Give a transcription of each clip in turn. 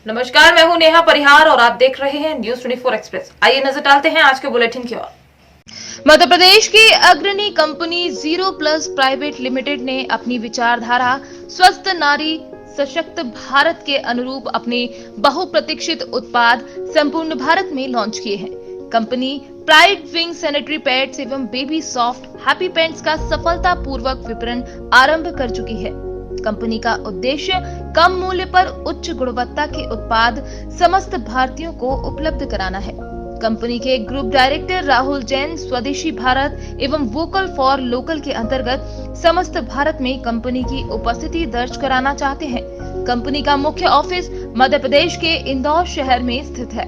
नमस्कार, मैं हूं नेहा परिहार और आप देख रहे हैं न्यूज 24 एक्सप्रेस। आइए नजर डालते हैं आज के बुलेटिन की ओर। मध्य प्रदेश की अग्रणी company zero plus private limited ने अपनी विचारधारा स्वस्थ नारी सशक्त भारत के अनुरूप अपने बहुप्रतीक्षित उत्पाद संपूर्ण भारत में लॉन्च किए हैं। Company pride wing sanitary pads एवं बेबी सॉफ्ट हैप्पी पैंट्स का सफलतापूर्वक विपणन आरंभ कर चुकी है। कंपनी का उद्देश्य कम मूल्य पर उच्च गुणवत्ता के उत्पाद समस्त भारतीयों को उपलब्ध कराना है। कंपनी के ग्रुप डायरेक्टर राहुल जैन स्वदेशी भारत एवं वोकल फॉर लोकल के अंतर्गत समस्त भारत में कंपनी की उपस्थिति दर्ज कराना चाहते हैं। कंपनी का मुख्य ऑफिस मध्य प्रदेश के इंदौर शहर में स्थित है।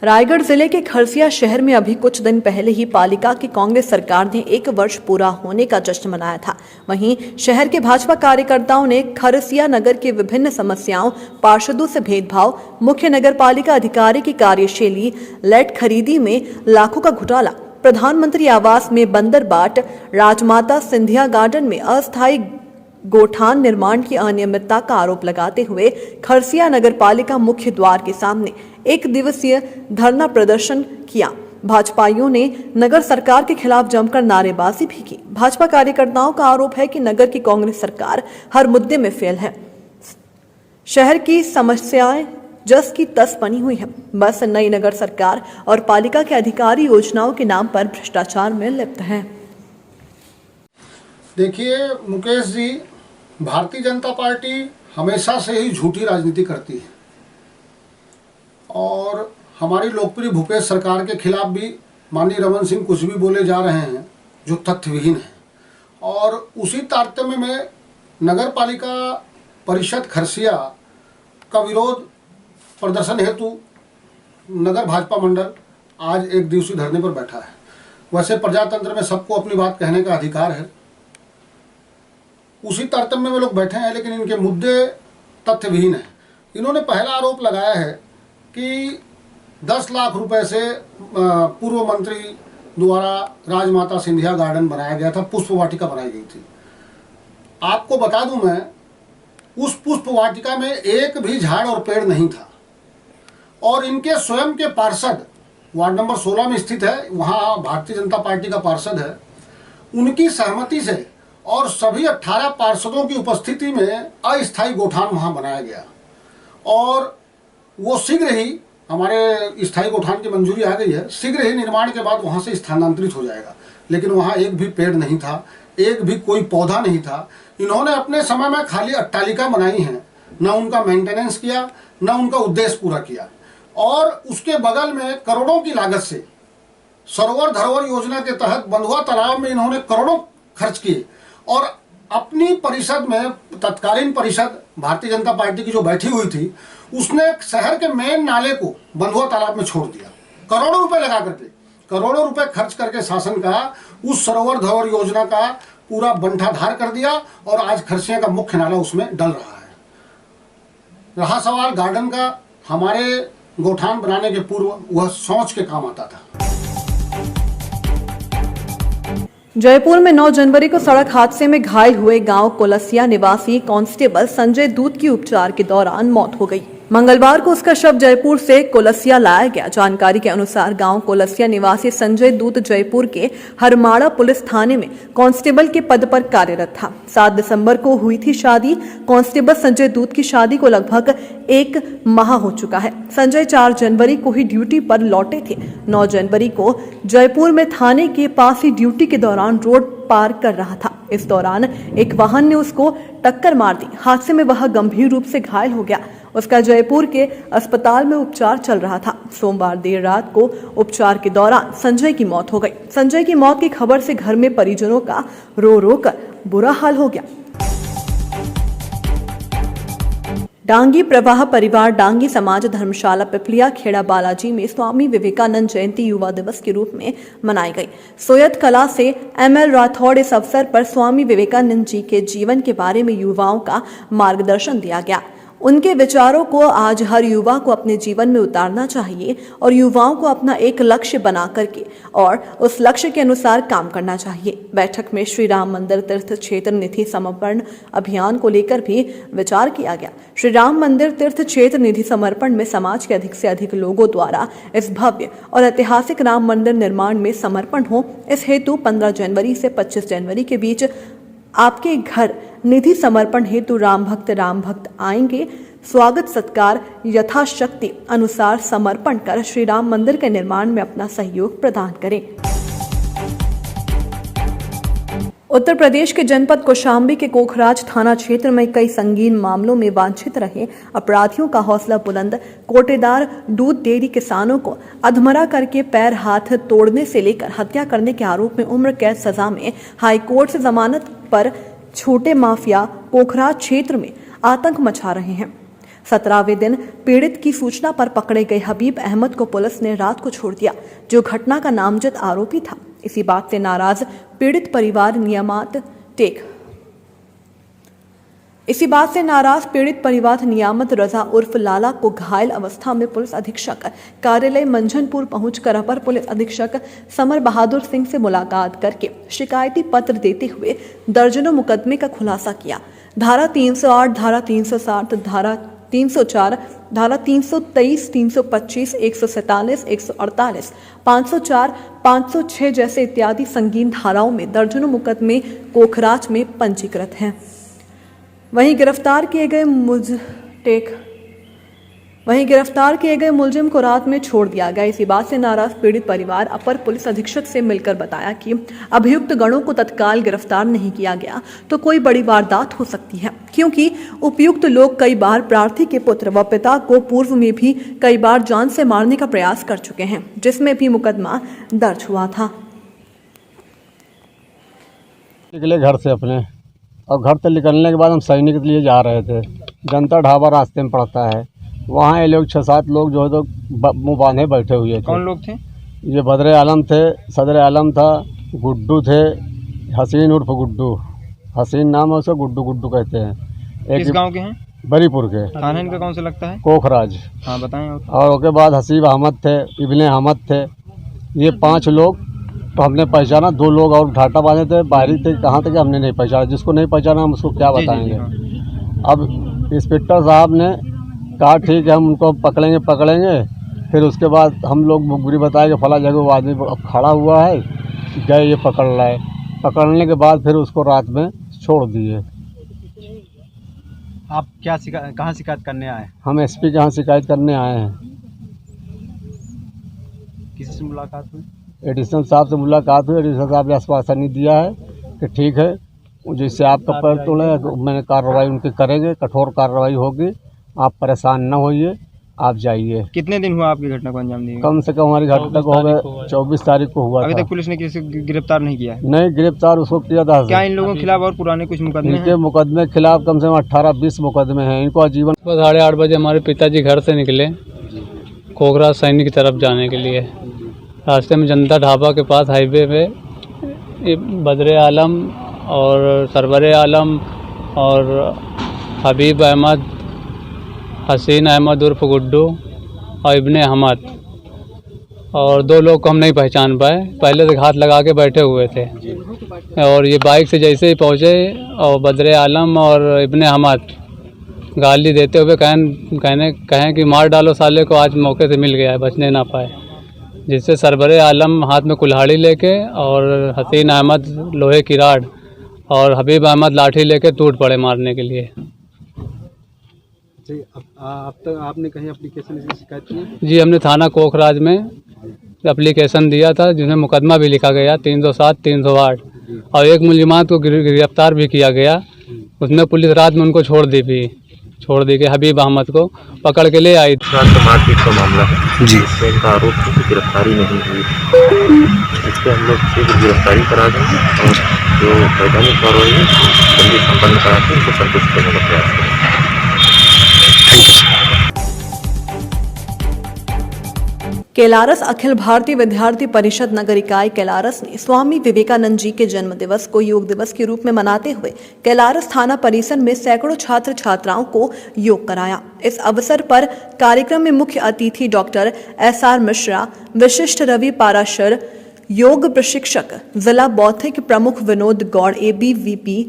रायगढ़ जिले के खरसिया शहर में अभी कुछ दिन पहले ही पालिका की कांग्रेस सरकार ने 1 वर्ष पूरा होने का जश्न मनाया था। वहीं शहर के भाजपा कार्यकर्ताओं ने खरसिया नगर की विभिन्न समस्याओं, पार्षदों से भेदभाव, मुख्य नगर पालिका अधिकारी की कार्यशैली, लैट खरीदी में लाखों का घोटाला, प्रधानमंत्री आवास में बंदर बाट, राजमाता सिंधिया गार्डन में अस्थायी गोठान निर्माण की अनियमितता का आरोप लगाते हुए खरसिया नगर पालिका मुख्य द्वार के सामने 1 दिवसीय धरना प्रदर्शन किया। भाजपाइयों ने नगर सरकार के खिलाफ जमकर नारेबाजी भी की। भाजपा कार्यकर्ताओं का आरोप है कि नगर की कांग्रेस सरकार हर मुद्दे में फेल है। शहर की समस्याएं जस की तस बनी हुई है। बस नई नगर सरकार और पालिका के अधिकारी योजनाओं के नाम पर भ्रष्टाचार में लिप्त हैं। देखिए मुकेश जी, भारतीय जनता पार्टी हमेशा से ही झूठी राजनीति करती है और हमारी लोकप्रिय भूपेश सरकार के खिलाफ भी माननीय रमन सिंह कुछ भी बोले जा रहे हैं जो तथ्यविहीन है। और उसी तारतम्य में नगर पालिका परिषद खरसिया का विरोध प्रदर्शन हेतु नगर भाजपा मंडल आज 1 दिवसीय धरने पर बैठा है। वैसे प्रजातंत्र में सबको अपनी बात कहने का अधिकार है, उसी तारतम्य में लोग बैठे हैं, लेकिन इनके मुद्दे तथ्यविहीन हैं। इन्होंने पहला आरोप लगाया है कि 10 लाख रुपए से पूर्व मंत्री द्वारा राजमाता सिंधिया गार्डन बनाया गया था, पुष्प वाटिका बनाई गई थी। आपको बता दूं मैं, उस पुष्प वाटिका में एक भी झाड़ और पेड़ नहीं था और इनके स्वयं के पार्षद वार्ड नंबर 16 में स्थित है, वहाँ भारतीय जनता पार्टी का पार्षद है, उनकी सहमति से और सभी 18 पार्षदों की उपस्थिति में अस्थायी गोठान वहाँ बनाया गया और वो शीघ्र ही, हमारे स्थायी गोठान की मंजूरी आ गई है, शीघ्र ही निर्माण के बाद वहाँ से स्थानांतरित हो जाएगा। लेकिन वहाँ एक भी पेड़ नहीं था, एक भी कोई पौधा नहीं था। इन्होंने अपने समय में खाली अट्टालिका बनाई है, न उनका मेंटेनेंस किया, न उनका उद्देश्य पूरा किया। और उसके बगल में करोड़ों की लागत से सरोवर धरोहर योजना के तहत बंधुआ तालाब में इन्होंने करोड़ों खर्च किए और अपनी परिषद में, तत्कालीन परिषद भारतीय जनता पार्टी की जो बैठी हुई थी, उसने शहर के मेन नाले को बंधुआ तालाब में छोड़ दिया। करोड़ों रुपए लगा करके, करोड़ों रुपए खर्च करके शासन का उस सरोवर धरोहर योजना का पूरा बंटाधार कर दिया और आज खरसिया का मुख्य नाला उसमें डल रहा है। रहा सवाल गार्डन का, हमारे गोठान बनाने के पूर्व वह सोच के काम आता था। जयपुर में 9 जनवरी को सड़क हादसे में घायल हुए गांव कोलसिया निवासी कांस्टेबल संजय दूत की उपचार के दौरान मौत हो गई। मंगलवार को उसका शव जयपुर से कोलसिया लाया गया। जानकारी के अनुसार गांव कोलसिया निवासी संजय दूत जयपुर के हरमाड़ा पुलिस थाने में कांस्टेबल के पद पर कार्यरत था। 7 दिसंबर को हुई थी शादी। कांस्टेबल संजय दूत की शादी को लगभग 1 माह हो चुका है। संजय 4 जनवरी को ही ड्यूटी पर लौटे थे। 9 जनवरी को जयपुर में थाने के पास ही ड्यूटी के दौरान रोड पार कर रहा था। इस दौरान एक वाहन ने उसको टक्कर मार दी। हादसे में वह गंभीर रूप से घायल हो गया। उसका जयपुर के अस्पताल में उपचार चल रहा था। सोमवार देर रात को उपचार के दौरान संजय की मौत हो गई। संजय की मौत की खबर से घर में परिजनों का रो रो कर बुरा हाल हो गया। डांगी प्रवाह परिवार डांगी समाज धर्मशाला पिपलिया खेड़ा बालाजी में स्वामी विवेकानंद जयंती युवा दिवस के रूप में मनाई गई। सोयत कला से ML राठौड़ इस अवसर पर स्वामी विवेकानंद जी के जीवन के बारे में युवाओं का मार्गदर्शन दिया गया। उनके विचारों को आज हर युवा को अपने जीवन में उतारना चाहिए और युवाओं को अपना एक लक्ष्य बना करके और उस लक्ष्य के अनुसार काम करना चाहिए। बैठक में श्री राम मंदिर तीर्थ क्षेत्र निधि समर्पण अभियान को लेकर भी विचार किया गया। श्री राम मंदिर तीर्थ क्षेत्र निधि समर्पण में समाज के अधिक से अधिक लोगों द्वारा इस भव्य और ऐतिहासिक राम मंदिर निर्माण में समर्पण हो, इस हेतु 15 जनवरी से 25 जनवरी के बीच आपके घर निधि समर्पण हेतु राम भक्त आएंगे। स्वागत सत्कार यथाशक्ति अनुसार समर्पण कर श्री राम मंदिर के निर्माण में अपना सहयोग प्रदान करें। उत्तर प्रदेश के जनपद कौशाम्बी के कोखराज थाना क्षेत्र में कई संगीन मामलों में वांछित रहे अपराधियों का हौसला बुलंद कोटेदार दूध डेयरी किसानों को अधमरा करके पैर हाथ तोड़ने से लेकर हत्या करने के आरोप में उम्र कैद सजा में हाईकोर्ट से जमानत पर छोटे माफिया कोखराज क्षेत्र में आतंक मचा रहे हैं। 17वें दिन पीड़ित की सूचना पर पकड़े गए हबीब अहमद को पुलिस ने रात को छोड़ दिया, जो घटना का नामजद आरोपी था। इसी बात से नाराज पीड़ित परिवार नियामत रजा उर्फ लाला को घायल अवस्था में पुलिस अधीक्षक कार्यालय मंझनपुर पहुंचकर अपर पुलिस अधीक्षक समर बहादुर सिंह से मुलाकात करके शिकायती पत्र देते हुए दर्जनों मुकदमे का खुलासा किया। धारा 308, धारा 307, धारा 304, धारा 323, 325, 147, 148, 504, 506 जैसे इत्यादि संगीन धाराओं में दर्जनों मुकदमे कोखराज में पंजीकृत हैं। वहीं गिरफ्तार किए गए मुलजिम को रात में छोड़ दिया गया। इसी बात से नाराज पीड़ित परिवार अपर पुलिस अधीक्षक से मिलकर बताया कि अभियुक्त गणों को तत्काल गिरफ्तार नहीं किया गया तो कोई बड़ी वारदात हो सकती है, क्योंकि उपयुक्त लोग कई बार प्रार्थी के पुत्र व पिता को पूर्व में भी कई बार जान से मारने का प्रयास कर चुके हैं, जिसमें भी मुकदमा दर्ज हुआ था। निकले घर से अपने, और घर से निकलने के बाद हम सैनिक के लिए जा रहे थे। जनता ढाबा रास्ते में पड़ता है, वहाँ ये लोग 6-7 लोग जो है तो मुँह बांधे बैठे हुए थे। कौन लोग थे? ये बदर आलम थे, सदर आलम था, गुड्डू थे, हसीन उर्फ गुड्डू, हसीन नाम है उसका, गुड्डू कहते हैं। किस गांव के हैं? बरीपुर के। थाना इनका कौन सा लगता है? कोखराज। हाँ बताएं। और उसके बाद हसीब अहमद थे, इब्ने अहमद थे। ये 5 लोग तो हमने पहचाना, 2 लोग और ढाटा बांधे थे, बाहरी थे, कहाँ थे हमने नहीं पहचाना। जिसको नहीं पहचाना हम उसको क्या बताएंगे। अब इंस्पेक्टर साहब ने कहा ठीक है हम उनको पकड़ेंगे। फिर उसके बाद हम लोग मुखबिरी बताया कि फला जगह वो आदमी खड़ा हुआ है, गए ये पकड़ लाए। पकड़ने के बाद फिर उसको रात में छोड़ दिए। आप क्या कहाँ शिकायत करने आए? हम एसपी के यहाँ शिकायत करने आए हैं। किसी से मुलाकात हुई? एडिशनल साहब से मुलाकात हुई। एडिशनल साहब ने आश्वासन दिया है कि ठीक है जिससे आपका पैर तोड़े मैंने कार्रवाई उनकी करेंगे, कठोर कार्रवाई होगी, आप परेशान न होइए, आप जाइए। कितने दिन हुआ आपकी घटना को अंजाम दिए? कम से कम हमारी घटना को हो गए 24 तारीख को हुआ। अभी तक पुलिस ने किसी को गिरफ्तार नहीं किया? नहीं, गिरफ्तार उसको किया था। क्या इन लोगों के खिलाफ और पुराने कुछ मुकदमे इनके मुकदमे खिलाफ कम से कम 18-20 मुकदमे हैं। इनको आजीवन। 8:30 बजे हमारे पिताजी घर से निकले कोखराज सैनिक की तरफ जाने के लिए। रास्ते में जनता ढाबा के पास हाईवे पे बदर आलम और सरवर आलम और हबीब अहमद, हसीन अहमद उर्फ गुड्डू और इब्ने अहमद और 2 लोग को हम नहीं पहचान पाए, पहले से घात लगा के बैठे हुए थे। और ये बाइक से जैसे ही पहुँचे और बदर आलम और इब्ने अहमद गाली देते हुए कहें कि मार डालो साले को, आज मौके से मिल गया है, बचने ना पाए। जिससे सरवर आलम हाथ में कुल्हाड़ी लेके और हसीन अहमद लोहे की राड और हबीब अहमद लाठी लेके टूट पड़े मारने के लिए। अब तक आपने कहीं एप्लीकेशन से शिकायत की? जी, हमने थाना कोखराज में एप्लीकेशन दिया था, जिसमें मुकदमा भी लिखा गया 307, 308 और एक मुलजिमात को गिरफ्तार भी किया गया। उसमें पुलिस रात में उनको छोड़ दी गई। हबीब अहमद को पकड़ के ले आई। मारपीट का मामला है जी, इसमें इनका आरोप है कि गिरफ्तारी नहीं हुई। इससे हम लोग शीघ्र गिरफ्तारी करा देंगे और जो वैधानिक कार्रवाई है जल्दी संपन्न करा के उनको संतुष्ट करने का प्रयास करेंगे। कैलारस अखिल भारतीय विद्यार्थी परिषद नगर इकाई कैलारस ने स्वामी विवेकानंद जी के जन्म दिवस को योग दिवस के रूप में मनाते हुए कैलारस थाना परिसर में सैकड़ों छात्र छात्राओं को योग कराया। इस अवसर पर कार्यक्रम में मुख्य अतिथि डॉक्टर SR मिश्रा, विशिष्ट रवि पाराशर, योग प्रशिक्षक जिला बौद्धिक प्रमुख विनोद गौड़, ABVP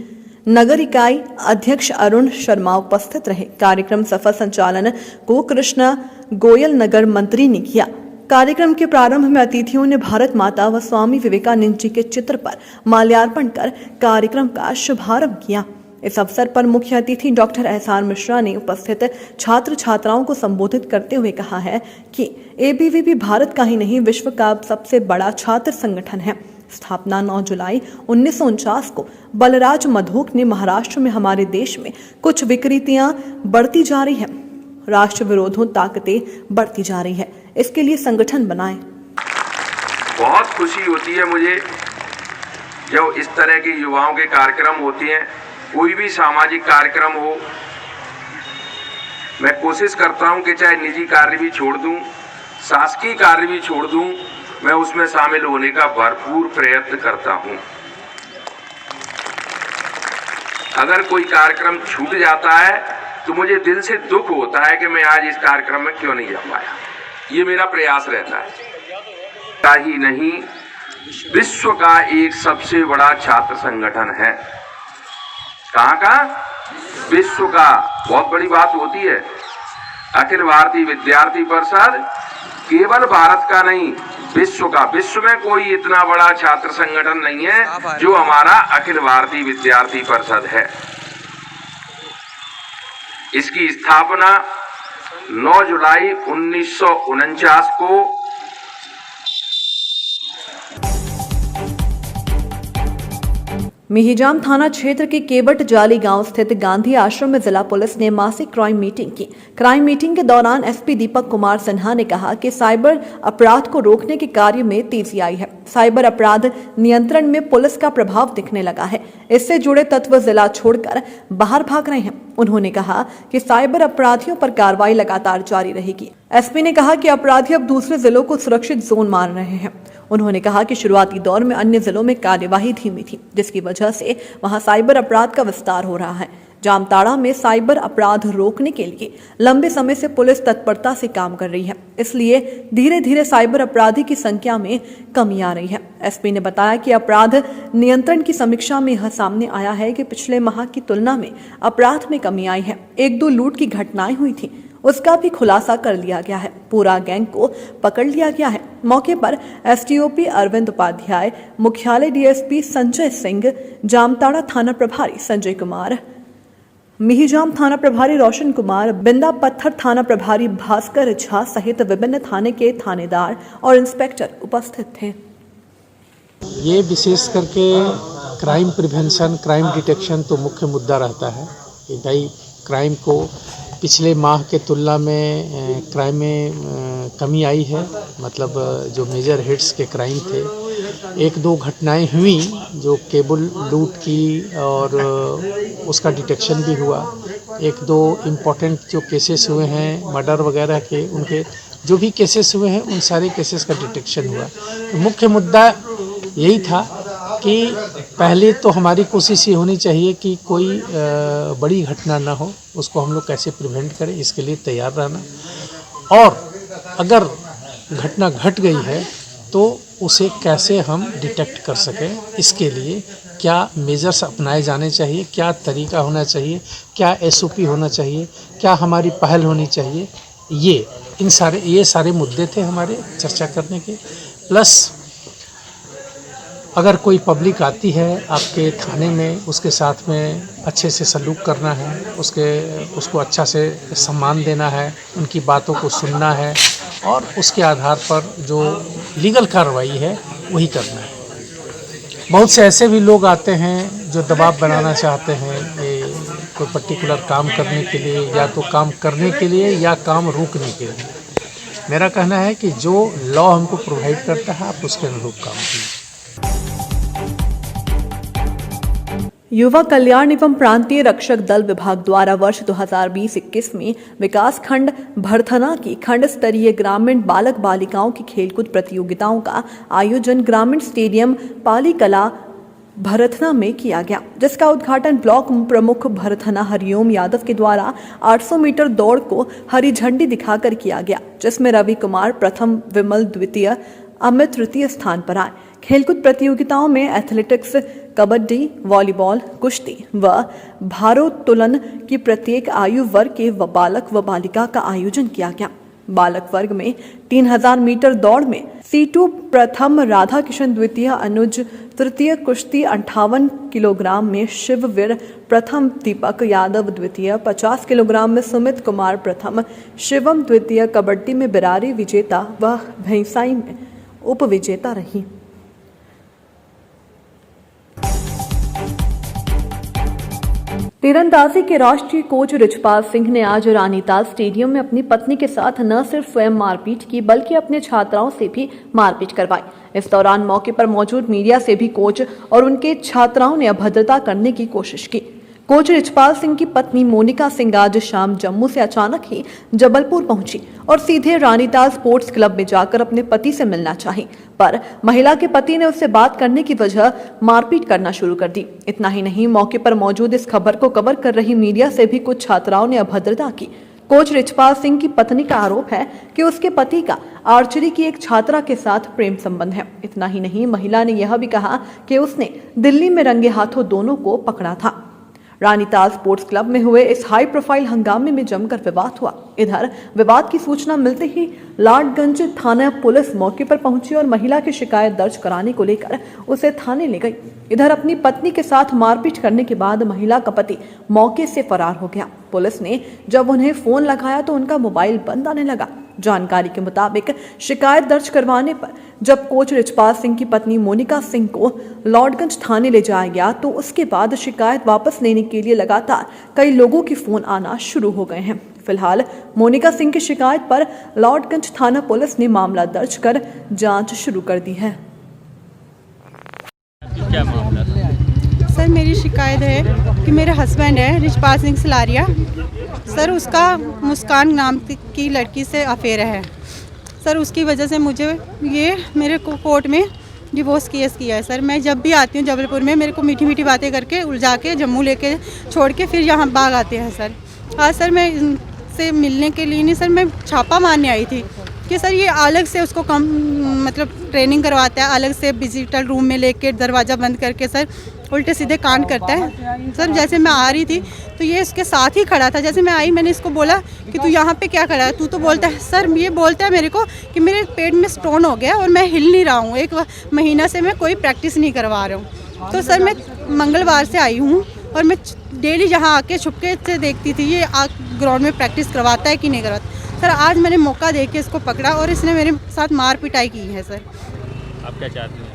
नगर इकाई अध्यक्ष अरुण शर्मा उपस्थित रहे। कार्यक्रम सफल संचालन को कृष्णा गोयल नगर मंत्री ने किया। कार्यक्रम के प्रारंभ में अतिथियों ने भारत माता व स्वामी विवेकानंद जी के चित्र पर माल्यार्पण कर कार्यक्रम का शुभारंभ किया। इस अवसर पर मुख्य अतिथि डॉक्टर SR मिश्रा ने उपस्थित छात्र छात्राओं को संबोधित करते हुए कहा है कि ABVP भारत का ही नहीं विश्व का सबसे बड़ा छात्र संगठन है। स्थापना 9 जुलाई 1949 को बलराज मधोक ने महाराष्ट्र में हमारे देश में कुछ विकृतियां बढ़ती जा रही है, राष्ट्र विरोधों ताकतें बढ़ती जा रही है, इसके लिए संगठन बनाएं। बहुत खुशी होती है मुझे जब इस तरह के युवाओं के कार्यक्रम होते हैं। कोई भी सामाजिक कार्यक्रम हो, मैं कोशिश करता हूं कि चाहे निजी कार्य भी छोड़ दूं, शासकीय कार्य भी छोड़ दूं, मैं उसमें शामिल होने का भरपूर प्रयत्न करता हूं। अगर कोई कार्यक्रम छूट जाता है तो मुझे दिल से दुख होता है कि मैं आज इस कार्यक्रम में क्यों नहीं जा पाया। ये मेरा प्रयास रहता है। ही नहीं, विश्व का एक सबसे बड़ा छात्र संगठन है। कहाँ का? विश्व का। बहुत बड़ी बात होती है। अखिल भारतीय विद्यार्थी परिषद केवल भारत का नहीं, विश्व का। विश्व में कोई इतना बड़ा छात्र संगठन नहीं है जो हमारा अखिल भारतीय विद्यार्थी परिषद है। इसकी स्थापना 9 जुलाई 1949 को मिहिजाम थाना क्षेत्र के केवट जाली गांव स्थित गांधी आश्रम में जिला पुलिस ने मासिक क्राइम मीटिंग की। क्राइम मीटिंग के दौरान SP दीपक कुमार सिन्हा ने कहा कि साइबर अपराध को रोकने के कार्य में तेजी आई है। साइबर अपराध नियंत्रण में पुलिस का प्रभाव दिखने लगा है। इससे जुड़े तत्व जिला छोड़कर बाहर भाग रहे हैं। उन्होंने कहा कि साइबर अपराधियों पर कार्रवाई लगातार जारी रहेगी। SP ने कहा कि अपराधी अब दूसरे जिलों को सुरक्षित जोन मान रहे हैं। उन्होंने कहा कि शुरुआती दौर में अन्य जिलों में कार्यवाही धीमी थी, जिसकी वजह से वहां साइबर अपराध का विस्तार हो रहा है। जामताड़ा में साइबर अपराध रोकने के लिए लंबे समय से पुलिस तत्परता से काम कर रही है, इसलिए धीरे धीरे साइबर अपराधी की संख्या में कमी आ रही है। SP ने बताया कि अपराध नियंत्रण की समीक्षा में यह सामने आया है कि पिछले माह की तुलना में अपराध में कमी आई है। 1-2 लूट की घटनाएं हुई थी, उसका भी खुलासा कर लिया गया है। पूरा गैंग को पकड़ लिया गया है। मौके पर STOP अरविंद उपाध्याय, मुख्यालय DSP संजय सिंह, जामताड़ा थाना प्रभारी संजय कुमार, मिहिजाम थाना प्रभारी रोशन कुमार, बिंदा पत्थर थाना प्रभारी भास्कर झा सहित विभिन्न थाने के थानेदार और इंस्पेक्टर उपस्थित थे। ये विशेष करके क्राइम प्रिवेंशन, क्राइम डिटेक्शन तो मुख्य मुद्दा रहता है कि भाई क्राइम को पिछले माह के तुलना में क्राइम में कमी आई है। मतलब जो मेजर हिट्स के क्राइम थे, 1-2 घटनाएं हुई जो केबल लूट की और उसका डिटेक्शन भी हुआ। 1-2 इम्पोर्टेंट जो केसेस हुए हैं मर्डर वगैरह के, उनके जो भी केसेस हुए हैं उन सारे केसेस का डिटेक्शन हुआ। तो मुख्य मुद्दा यही था कि पहले तो हमारी कोशिश ये होनी चाहिए कि कोई बड़ी घटना ना हो, उसको हम लोग कैसे प्रिवेंट करें, इसके लिए तैयार रहना। और अगर घटना घट गई है तो उसे कैसे हम डिटेक्ट कर सकें, इसके लिए क्या मेजर्स अपनाए जाने चाहिए, क्या तरीका होना चाहिए, क्या SOP होना चाहिए, क्या हमारी पहल होनी चाहिए। ये सारे मुद्दे थे हमारे चर्चा करने के। प्लस अगर कोई पब्लिक आती है आपके थाने में, उसके साथ में अच्छे से सलूक करना है, उसको अच्छा से सम्मान देना है, उनकी बातों को सुनना है और उसके आधार पर जो लीगल कार्रवाई है वही करना है। बहुत से ऐसे भी लोग आते हैं जो दबाव बनाना चाहते हैं कोई पर्टिकुलर काम करने के लिए, या तो काम करने के लिए या काम रोकने के लिए। मेरा कहना है कि जो लॉ हमको प्रोवाइड करता है आप उसके अनुरूप काम कीजिए। युवा कल्याण एवं प्रांतीय रक्षक दल विभाग द्वारा वर्ष 2020-21 में विकास खंड भरथना की खंड स्तरीय ग्रामीण बालक बालिकाओं की खेलकूद प्रतियोगिताओं का आयोजन ग्रामीण स्टेडियम पाली कला भरथना में किया गया, जिसका उद्घाटन ब्लॉक प्रमुख भरथना हरिओम यादव के द्वारा 800 मीटर दौड़ को हरी झंडी दिखाकर किया गया, जिसमें रवि कुमार प्रथम, विमल द्वितीय, अमित तृतीय स्थान पर आए। खेलकूद प्रतियोगिताओं में एथलेटिक्स, कबड्डी, वॉलीबॉल, कुश्ती व भारोत्तोलन की प्रत्येक आयु वर्ग के बालक व बालिका का आयोजन किया गया। बालक वर्ग में 3000 मीटर दौड़ में सीटू प्रथम, राधा किशन द्वितीय, अनुज तृतीय, कुश्ती 58 किलोग्राम में शिववीर प्रथम, दीपक यादव द्वितीय, 50 किलोग्राम में सुमित कुमार प्रथम, शिवम द्वितीय, कबड्डी में बिरारी विजेता व भैंसाई में उप विजेता रही। तीरंदाजी के राष्ट्रीय कोच रिचपाल सिंह ने आज रानीताल स्टेडियम में अपनी पत्नी के साथ न सिर्फ स्वयं मारपीट की बल्कि अपने छात्राओं से भी मारपीट करवाई। इस दौरान मौके पर मौजूद मीडिया से भी कोच और उनके छात्राओं ने अभद्रता करने की कोशिश की। कोच रिचपाल सिंह की पत्नी मोनिका सिंह आज शाम जम्मू से अचानक ही जबलपुर पहुंची और सीधे रानीताल स्पोर्ट्स क्लब में जाकर अपने पति से मिलना चाही, पर महिला के पति ने उससे बात करने की वजह मारपीट करना शुरू कर दी। इतना ही नहीं, मौके पर मौजूद इस खबर को कवर कर रही मीडिया से भी कुछ छात्राओं ने अभद्रता की। कोच रिचपाल सिंह की पत्नी का आरोप है कि उसके पति का आर्चरी की एक छात्रा के साथ प्रेम संबंध है। इतना ही नहीं, महिला ने यह भी कहा कि उसने दिल्ली में रंगे हाथों दोनों को पकड़ा था। रानीताल स्पोर्ट्स क्लब में हुए इस हाई प्रोफाइल हंगामे में जमकर विवाद हुआ। इधर विवाद की सूचना मिलते ही लाडगंज थाना पुलिस मौके पर पहुंची और महिला की शिकायत दर्ज कराने को लेकर उसे थाने ले गई। इधर अपनी पत्नी के साथ मारपीट करने के बाद महिला का पति मौके से फरार हो गया। पुलिस ने जब उन्हें फोन लगाया तो उनका मोबाइल बंद आने लगा। जानकारी के मुताबिक शिकायत दर्ज करवाने पर जब कोच रिचपाल सिंह की पत्नी मोनिका सिंह को लॉर्डगंज थाने ले जाया गया तो उसके बाद शिकायत वापस लेने के लिए लगातार कई लोगों के फोन आना शुरू हो गए हैं। फिलहाल मोनिका सिंह की शिकायत पर लॉर्डगंज थाना पुलिस ने मामला दर्ज कर जांच शुरू कर दी है। सर, मेरी शिकायत है कि मेरे हस्बैंड है रिचपाल सिंह सलारिया, सर उसका मुस्कान नाम की लड़की से अफेयर है। सर उसकी वजह से मुझे ये मेरे को कोर्ट में डिवोर्स केस किया है। सर मैं जब भी आती हूँ जबलपुर में मेरे को मीठी मीठी बातें करके उलझा के जम्मू लेके छोड़ के फिर यहाँ भाग आते हैं। सर आज सर मैं इनसे मिलने के लिए नहीं, सर मैं छापा मारने आई थी कि सर ये अलग से उसको कम मतलब ट्रेनिंग करवाता है, अलग से डिजिटल रूम में लेके दरवाज़ा बंद करके सर उल्टे सीधे कांड करता है। सर जैसे मैं आ रही थी तो ये इसके साथ ही खड़ा था। जैसे मैं आई मैंने इसको बोला कि तू यहाँ पे क्या खड़ा है, तू तो बोलता है सर, ये बोलता है मेरे को कि मेरे पेट में स्टोन हो गया और मैं हिल नहीं रहा हूँ, 1 महीना से मैं कोई प्रैक्टिस नहीं करवा रहा हूँ। तो सर मैं मंगलवार से आई हूँ और मैं डेली यहाँ आके छुपके से देखती थी ये ग्राउंड में प्रैक्टिस करवाता है कि नहीं करवाता। सर आज मैंने मौका देख के इसको पकड़ा और इसने मेरे साथ मार पिटाई की है। सर आप क्या चाहती हैं?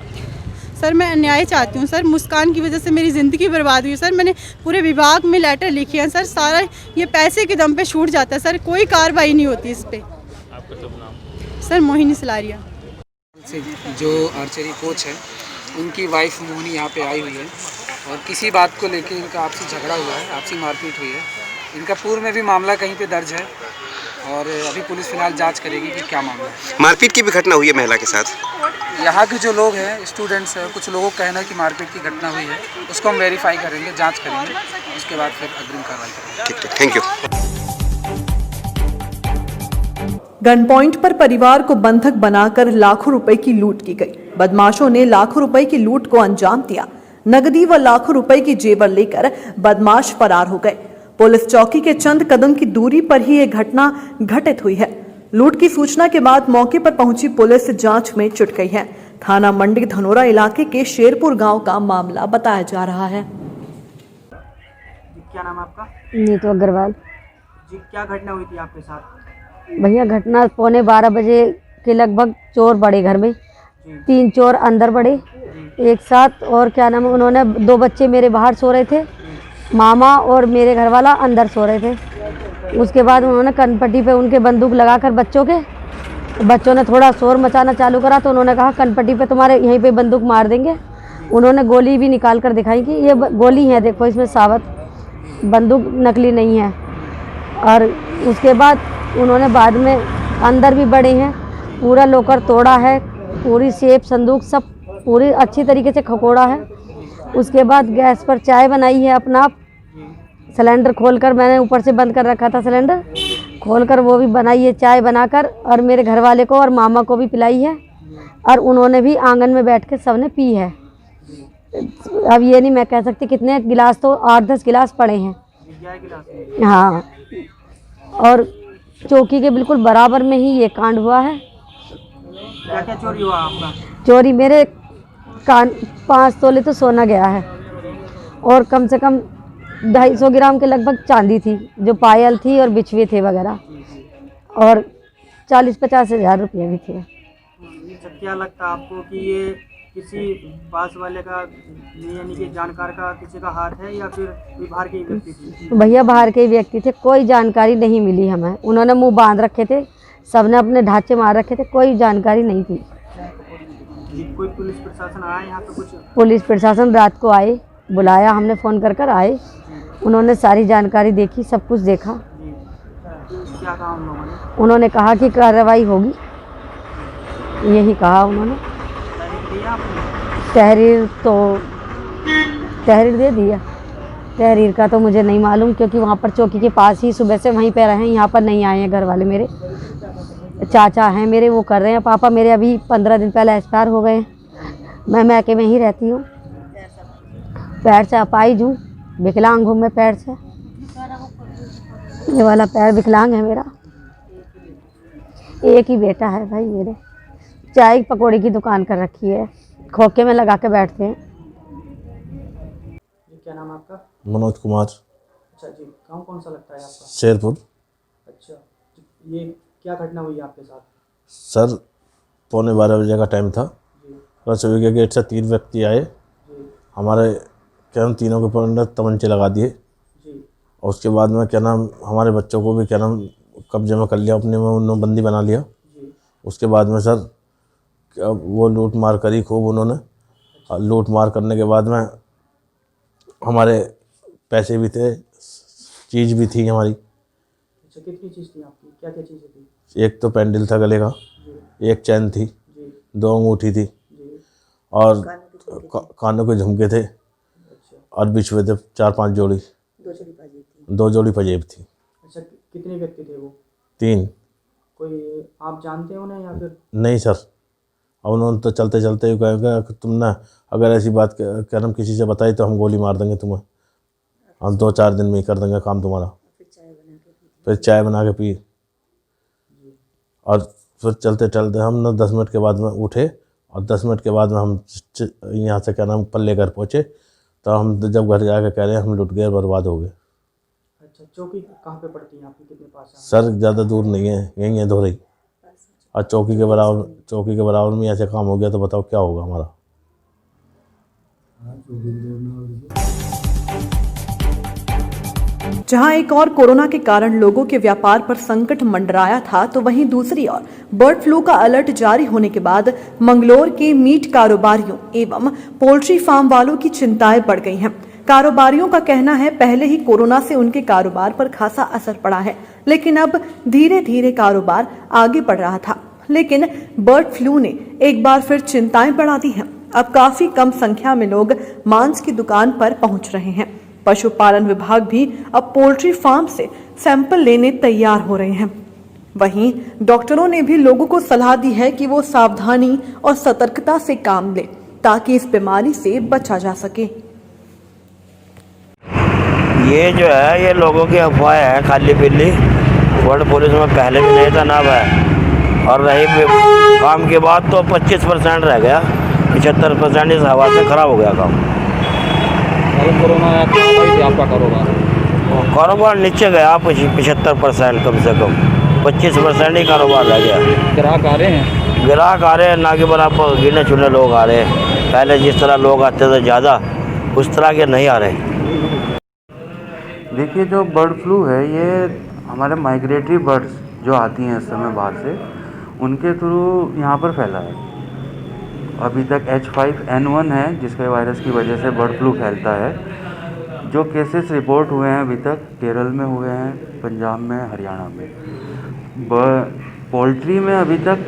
सर मैं न्याय चाहती हूँ। सर मुस्कान की वजह से मेरी ज़िंदगी बर्बाद हुई। सर मैंने पूरे विभाग में लेटर लिखे हैं। सर सारा ये पैसे के दम पे छूट जाता है। सर कोई कार्रवाई नहीं होती इस पर। आपका शुभ नाम? सर मोहिनी सलारिया। से जो आर्चरी कोच है उनकी वाइफ मोहिनी यहाँ पे आई हुई है और किसी बात को लेके इनका आपसी झगड़ा हुआ है, आपसी मारपीट हुई है। इनका पूर्व में भी मामला कहीं पे दर्ज है और अभी पुलिस फिलहाल जांच करेगी कि क्या मामला है। मारपीट की भी घटना हुई है महिला के साथ? यहाँ के जो लोग हैं स्टूडेंट्स हैं, कुछ लोगों का कहना है कि मारपीट की घटना हुई है, उसको हम वेरीफाई करेंगे, जांच करेंगे, उसके बाद फिर अग्रिम कार्रवाई करेंगे। ठीक है, थैंक यू। गन पॉइंट पर परिवार को बंधक बनाकर लाखों रुपए की लूट की गई। बदमाशों ने लाखों रुपए की लूट को अंजाम दिया। नगदी व लाखों रुपए की जेवर लेकर बदमाश फरार हो गए। पुलिस चौकी के चंद कदम की दूरी पर ही यह घटना घटित हुई है। लूट की सूचना के बाद मौके पर पहुंची पुलिस जांच में जुट गई है। थाना मंडी धनोरा इलाके के शेरपुर गांव का मामला बताया जा रहा है। क्या नाम है आपका? नीतू अग्रवाल जी, क्या घटना हुई थी आपके साथ? भैया घटना 11:15 बजे के लगभग चोर बड़े घर में, 3 चोर अंदर बड़े एक साथ, और क्या नाम है, उन्होंने 2 बच्चे मेरे बाहर सो रहे थे, मामा और मेरे घर वाला अंदर सो रहे थे। उसके बाद उन्होंने कनपट्टी पे उनके बंदूक लगाकर बच्चों ने थोड़ा शोर मचाना चालू करा तो उन्होंने कहा कनपट्टी पे तुम्हारे यहीं पे बंदूक मार देंगे। उन्होंने गोली भी निकाल कर दिखाई कि ये गोली है, देखो इसमें साबित, बंदूक नकली नहीं है। और उसके बाद उन्होंने बाद में अंदर भी बढ़े हैं, पूरा लॉकर तोड़ा है, पूरी सेफ संदूक सब पूरी अच्छी तरीके से खकोड़ा है। उसके बाद गैस पर चाय बनाई है अपना आप, सिलेंडर खोलकर, मैंने ऊपर से बंद कर रखा था सिलेंडर, खोलकर वो भी बनाई है चाय बनाकर, और मेरे घर वाले को और मामा को भी पिलाई है। और उन्होंने भी आंगन में बैठ के सबने पी है। अब ये नहीं मैं कह सकती कितने गिलास, तो 8-10 गिलास पड़े हैं। हाँ, और चौकी के बिल्कुल बराबर में ही ये कांड हुआ है। क्या क्या चोरी हुआ आपका? चोरी मेरे 5 तोले तो सोना गया है, और कम से कम 250 ग्राम के लगभग चांदी थी, जो पायल थी और बिछवे थे वगैरह, और 40-50 हज़ार रुपये भी थे। क्या लगता है आपको कि ये किसी पास वाले का, यानी कि जानकार का किसी का हाथ है, या फिर कोई बाहर के व्यक्ति थे? भैया बाहर के व्यक्ति थे, कोई जानकारी नहीं मिली हमें। उन्होंने मुंह बांध रखे थे, सबने अपने ढांचे मार रखे थे, कोई जानकारी नहीं थी। कोई पुलिस प्रशासन आया यहाँ पे? कुछ पुलिस प्रशासन रात को आए, बुलाया, हमने फ़ोन कर आए, उन्होंने सारी जानकारी देखी, सब कुछ देखा। क्या कहा उन लोगों ने? उन्होंने कहा कि कार्रवाई होगी, यही कहा उन्होंने। तहरीर दे दिया, तहरीर का तो मुझे नहीं मालूम, क्योंकि वहाँ पर चौकी के पास ही सुबह से वहीं पे रहे हैं, यहाँ पर नहीं आए हैं। घर वाले मेरे चाचा हैं मेरे, वो कर रहे हैं। पापा मेरे अभी 15 दिन पहले एक्सपायर हो गए हैं। मैं मैके में ही रहती हूँ, पैर से अपाहिज हूँ, विकलांग हूँ मैं पैर से, ये वाला पैर विकलांग है मेरा। एक ही बेटा है भाई मेरे, चाय पकौड़ी की दुकान कर रखी है, खोखे में लगा के बैठते हैं। क्या नाम है आपका? मनोज कुमार। अच्छा जी, गाँव कौन सा लगता है आपका? शेरपुर। अच्छा, ये क्या घटना हुई आपके साथ? सर 11:15 बजे का टाइम था। रसोई के गेट से 3 व्यक्ति आए, हमारे क्या नाम तीनों के ऊपर तमंचे लगा दिए, और उसके बाद में क्या नाम हमारे बच्चों को भी क्या नाम कब्जे में कर लिया, अपने में उन्होंने बंदी बना लिया। उसके बाद में सर वो लूट मार करी खूब उन्होंने। लूट मार करने के बाद में हमारे पैसे भी थे, चीज़ भी थी हमारी। अच्छा, कितनी चीज़ थी आपकी? क्या क्या चीज़ें थी? एक तो पेंडल था गले का, एक चैन थी, 2 अंगूठी थी, और कानों के झुमके थे, और बिछुए थे 4-5 जोड़ी, 2 जोड़ी पंजेब थी। अच्छा, कितने व्यक्ति थे वो? 3। कोई आप जानते हो ना या फिर? नहीं सर, और उन्होंने तो चलते चलते ही कहेगा कि तुम ना अगर ऐसी बात क्या नाम किसी से बताई तो हम गोली मार देंगे तुम्हें, हम 2-4 दिन में ही कर देंगे काम तुम्हारा। फिर चाय बना के पी, और फिर चलते चलते हम ना 10 मिनट के बाद में उठे, और 10 मिनट के बाद में हम यहाँ से क्या नाम पल्ले घर पहुँचे, तो हम जब घर जाकर कह रहे हैं हम लुट गए, बर्बाद हो गए। अच्छा, चौकी कहाँ पे पड़ती है आपकी, कितने पास है? सर ज़्यादा दूर नहीं है, यहीं है धोरई, और चौकी के बराबर में ऐसे काम हो गया तो बताओ क्या होगा हमारा। जहां एक और कोरोना के कारण लोगों के व्यापार पर संकट मंडराया था, तो वहीं दूसरी ओर बर्ड फ्लू का अलर्ट जारी होने के बाद मंगलोर के मीट कारोबारियों एवं पोल्ट्री फार्म वालों की चिंताएं बढ़ गई हैं। कारोबारियों का कहना है पहले ही कोरोना से उनके कारोबार पर खासा असर पड़ा है, लेकिन अब धीरे धीरे कारोबार आगे बढ़ रहा था, लेकिन बर्ड फ्लू ने एक बार फिर चिंताएं बढ़ा दी हैं। अब काफी कम संख्या में लोग मांस की दुकान पर पहुंच रहे हैं। पशुपालन विभाग भी अब पोल्ट्री फार्म से सैंपल लेने तैयार हो रहे हैं। वहीं डॉक्टरों ने भी लोगों को सलाह दी है कि वो सावधानी और सतर्कता से काम लें, ताकि इस बीमारी से बचा जा सके। ये जो है ये लोगों की अफवाह है खाली पीली। वर्ल्ड पुलिस में पहले भी नहीं तनाव है, और रही काम की बात तो 25% रह गया, 75% इस हवा से खराब हो गया काम। कोरोना आपका कारोबार नीचे गया 75% कम से कम, 25% ही कारोबार रह गया। ग्राहक आ रहे हैं? ग्राहक आ रहे हैं, ना कि बराबर गिने चुने लोग आ रहे हैं। पहले जिस तरह लोग आते थे ज़्यादा, उस तरह के नहीं आ रहे। देखिए, जो बर्ड फ्लू है ये हमारे माइग्रेटरी बर्ड्स जो आती हैं इस समय बाहर से, उनके थ्रू यहाँ पर फैला है। अभी तक H5N1 है, जिसके वायरस की वजह से बर्ड फ्लू फैलता है। जो केसेस रिपोर्ट हुए हैं अभी तक केरल में हुए हैं, पंजाब में, हरियाणा में। पोल्ट्री में अभी तक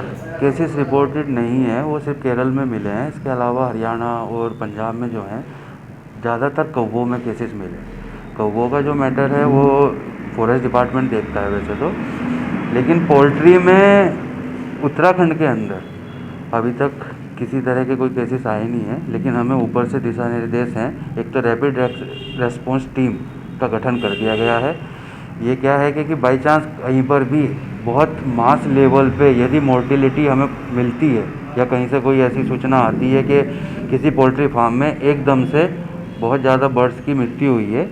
केसेस रिपोर्टेड नहीं है, वो सिर्फ केरल में मिले हैं। इसके अलावा हरियाणा और पंजाब में जो हैं ज़्यादातर कौवों में केसेस मिले। कौवों का जो मैटर है वो फॉरेस्ट डिपार्टमेंट देखता है वैसे तो, लेकिन पोल्ट्री में उत्तराखंड के अंदर अभी तक किसी तरह के कोई केसेस आए नहीं हैं। लेकिन हमें ऊपर से दिशा निर्देश हैं। एक तो रैपिड रेस्पॉन्स टीम का गठन कर दिया गया है। ये क्या है कि बाई चांस कहीं पर भी बहुत मास लेवल पे यदि मोर्टिलिटी हमें मिलती है या कहीं से कोई ऐसी सूचना आती है कि किसी पोल्ट्री फार्म में एकदम से बहुत ज़्यादा बर्ड्स की मृत्यु हुई है,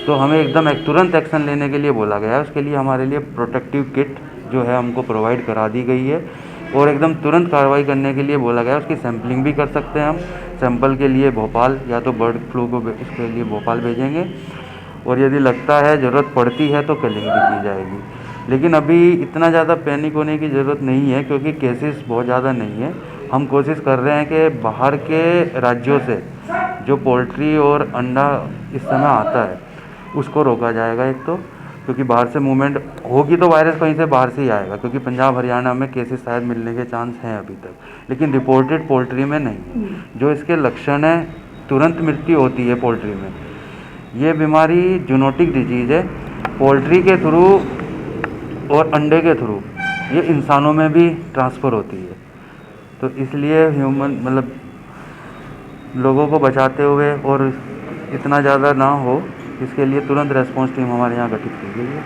तो हमें एकदम तुरंत एक्शन लेने के लिए बोला गया है। उसके लिए हमारे लिए प्रोटेक्टिव किट जो है हमको प्रोवाइड करा दी गई है और एकदम तुरंत कार्रवाई करने के लिए बोला गया है। उसकी सैम्पलिंग भी कर सकते हैं हम। सैंपल के लिए भोपाल या तो बर्ड फ्लू को उसके लिए भोपाल भेजेंगे और यदि लगता है ज़रूरत पड़ती है तो कलिंग भी की जाएगी। लेकिन अभी इतना ज़्यादा पैनिक होने की ज़रूरत नहीं है क्योंकि केसेस बहुत ज़्यादा नहीं है। हम कोशिश कर रहे हैं कि बाहर के राज्यों से जो पोल्ट्री और अंडा इस समय आता है उसको रोका जाएगा एक तो, क्योंकि बाहर से मूवमेंट होगी तो वायरस कहीं से बाहर से ही आएगा, क्योंकि पंजाब हरियाणा में केसेस शायद मिलने के चांस हैं अभी तक, लेकिन रिपोर्टेड पोल्ट्री में नहीं। जो इसके लक्षण हैं तुरंत मृत्यु होती है पोल्ट्री में। ये बीमारी जूनोटिक डिजीज़ है, पोल्ट्री के थ्रू और अंडे के थ्रू ये इंसानों में भी ट्रांसफ़र होती है। तो इसलिए ह्यूमन मतलब लोगों को बचाते हुए और इतना ज़्यादा ना हो, इसके लिए तुरंत रेस्पॉन्स टीम हमारे यहाँ गठित की गई है।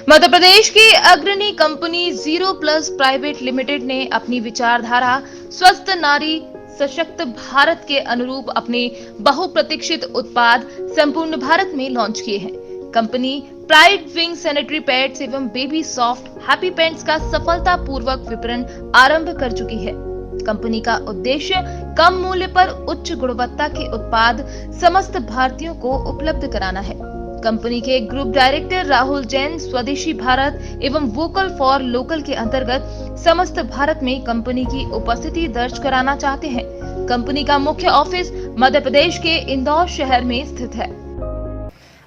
मध्य प्रदेश की अग्रणी company zero plus private limited ने अपनी विचारधारा स्वस्थ नारी सशक्त भारत के अनुरूप अपने बहुप्रतीक्षित उत्पाद संपूर्ण भारत में लॉन्च किए हैं। Company pride wing sanitary pads एवं बेबी सॉफ्ट हैप्पी पैंट्स का सफलतापूर्वक विपणन आरंभ कर चुकी है। कंपनी का उद्देश्य कम मूल्य पर उच्च गुणवत्ता के उत्पाद समस्त भारतीयों को उपलब्ध कराना है। कंपनी के ग्रुप डायरेक्टर राहुल जैन स्वदेशी भारत एवं वोकल फॉर लोकल के अंतर्गत समस्त भारत में कंपनी की उपस्थिति दर्ज कराना चाहते हैं। कंपनी का मुख्य ऑफिस मध्य प्रदेश के इंदौर शहर में स्थित है।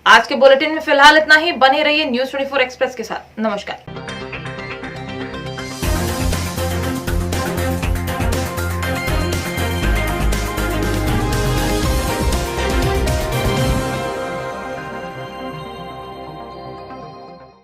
आज के बुलेटिन में फिलहाल इतना ही। बने रहिए न्यूज़ 24 एक्सप्रेस के साथ। नमस्कार।